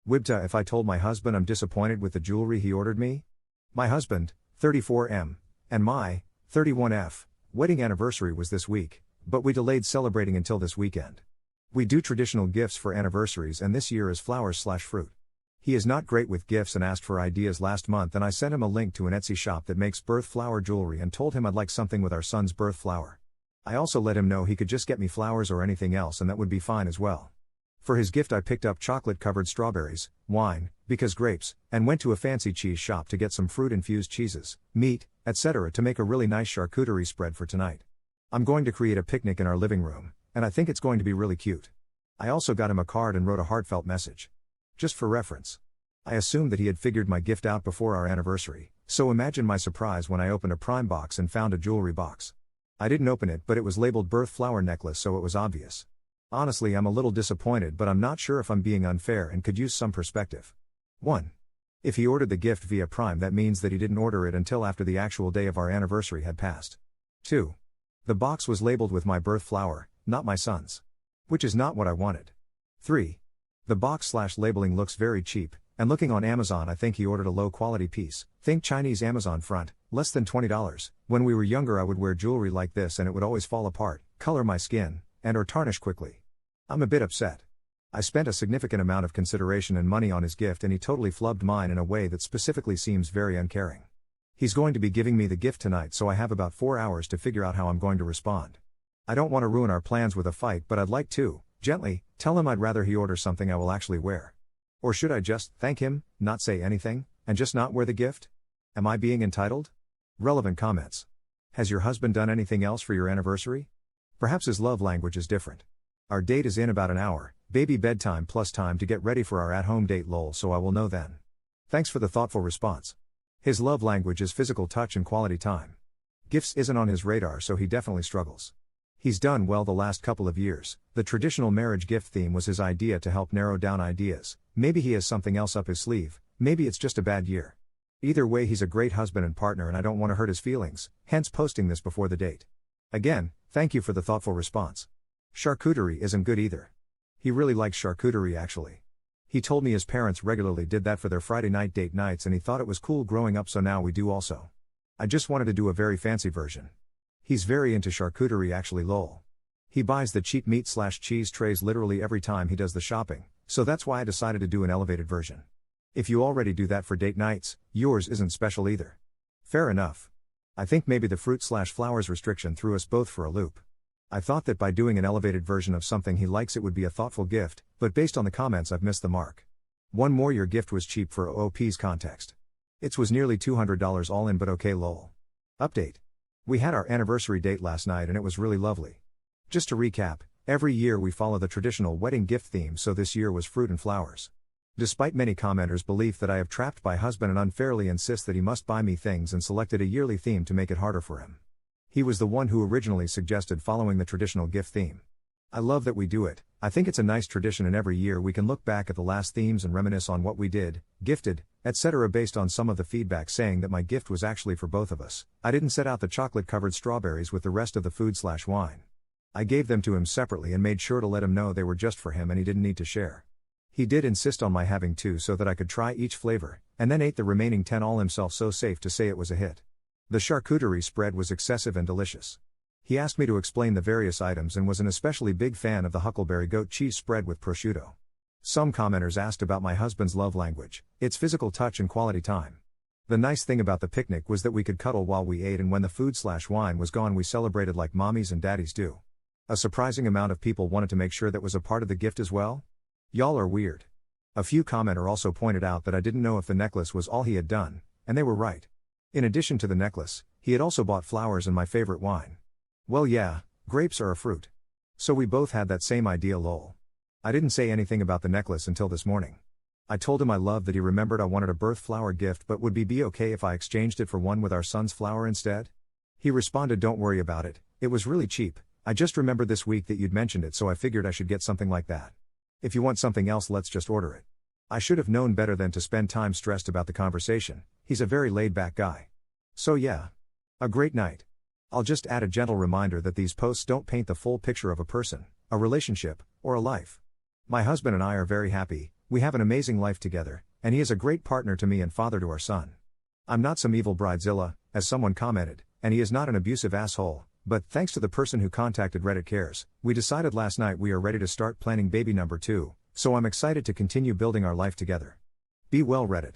Wibta if I told my husband I'm disappointed with the jewelry he ordered me? My husband, 34M, and my, 31F, wedding anniversary was this week, but we delayed celebrating until this weekend. We do traditional gifts for anniversaries and this year is flowers/fruit. He is not great with gifts and asked for ideas last month and I sent him a link to an Etsy shop that makes birth flower jewelry and told him I'd like something with our son's birth flower. I also let him know he could just get me flowers or anything else and that would be fine as well. For his gift I picked up chocolate-covered strawberries, wine, because grapes, and went to a fancy cheese shop to get some fruit-infused cheeses, meat, etc. to make a really nice charcuterie spread for tonight. I'm going to create a picnic in our living room, and I think it's going to be really cute. I also got him a card and wrote a heartfelt message. Just for reference. I assumed that he had figured my gift out before our anniversary, so imagine my surprise when I opened a Prime box and found a jewelry box. I didn't open it but it was labeled birth flower necklace so it was obvious. Honestly I'm a little disappointed but I'm not sure if I'm being unfair and could use some perspective. 1. If he ordered the gift via Prime that means that he didn't order it until after the actual day of our anniversary had passed. 2. The box was labeled with my birth flower, not my son's. Which is not what I wanted. 3. The box/labeling looks very cheap, and looking on Amazon I think he ordered a low quality piece, think Chinese Amazon front, less than $20. When we were younger I would wear jewelry like this and it would always fall apart, color my skin, and or tarnish quickly. I'm a bit upset. I spent a significant amount of consideration and money on his gift and he totally flubbed mine in a way that specifically seems very uncaring. He's going to be giving me the gift tonight so I have about 4 hours to figure out how I'm going to respond. I don't want to ruin our plans with a fight but I'd like to, gently, tell him I'd rather he order something I will actually wear. Or should I just thank him, not say anything, and just not wear the gift? Am I being entitled? Relevant comments. Has your husband done anything else for your anniversary? Perhaps his love language is different. Our date is in about an hour, baby bedtime plus time to get ready for our at-home date lol so I will know then. Thanks for the thoughtful response. His love language is physical touch and quality time. Gifts isn't on his radar so he definitely struggles. He's done well the last couple of years. The traditional marriage gift theme was his idea to help narrow down ideas. Maybe he has something else up his sleeve, maybe it's just a bad year. Either way he's a great husband and partner and I don't want to hurt his feelings, hence posting this before the date. Again, thank you for the thoughtful response. Charcuterie isn't good either. He really likes charcuterie actually. He told me his parents regularly did that for their Friday night date nights and he thought it was cool growing up so now we do also. I just wanted to do a very fancy version. He's very into charcuterie actually lol. He buys the cheap meat/cheese trays literally every time he does the shopping, so that's why I decided to do an elevated version. If you already do that for date nights, yours isn't special either. Fair enough. I think maybe the fruit/flowers restriction threw us both for a loop. I thought that by doing an elevated version of something he likes it would be a thoughtful gift, but based on the comments I've missed the mark. One more your gift was cheap for OOP's context. It was nearly $200 all in but okay lol. Update. We had our anniversary date last night and it was really lovely. Just to recap, every year we follow the traditional wedding gift theme so this year was fruit and flowers. Despite many commenters' belief that I have trapped my husband and unfairly insist that he must buy me things and selected a yearly theme to make it harder for him. He was the one who originally suggested following the traditional gift theme. I love that we do it. I think it's a nice tradition and every year we can look back at the last themes and reminisce on what we did, gifted, etc. based on some of the feedback saying that my gift was actually for both of us. I didn't set out the chocolate-covered strawberries with the rest of the food/wine. I gave them to him separately and made sure to let him know they were just for him and he didn't need to share. He did insist on my having 2 so that I could try each flavor, and then ate the remaining 10 all himself so safe to say it was a hit. The charcuterie spread was excessive and delicious. He asked me to explain the various items and was an especially big fan of the huckleberry goat cheese spread with prosciutto. Some commenters asked about my husband's love language, its physical touch and quality time. The nice thing about the picnic was that we could cuddle while we ate and when the food/wine was gone we celebrated like mommies and daddies do. A surprising amount of people wanted to make sure that was a part of the gift as well. Y'all are weird. A few commenters also pointed out that I didn't know if the necklace was all he had done, and they were right. In addition to the necklace, he had also bought flowers and my favorite wine. Well yeah, grapes are a fruit. So we both had that same idea lol. I didn't say anything about the necklace until this morning. I told him I loved that he remembered I wanted a birth flower gift but would be okay if I exchanged it for one with our son's flower instead? He responded don't worry about it, it was really cheap, I just remembered this week that you'd mentioned it so I figured I should get something like that. If you want something else let's just order it. I should have known better than to spend time stressed about the conversation, he's a very laid-back guy. So yeah. A great night. I'll just add a gentle reminder that these posts don't paint the full picture of a person, a relationship, or a life. My husband and I are very happy, We have an amazing life together, and he is a great partner to me and father to our son. I'm not some evil bridezilla, as someone commented, and he is not an abusive asshole, but thanks to the person who contacted Reddit Cares, we decided last night we are ready to start planning baby number 2, so I'm excited to continue building our life together. Be well, Reddit.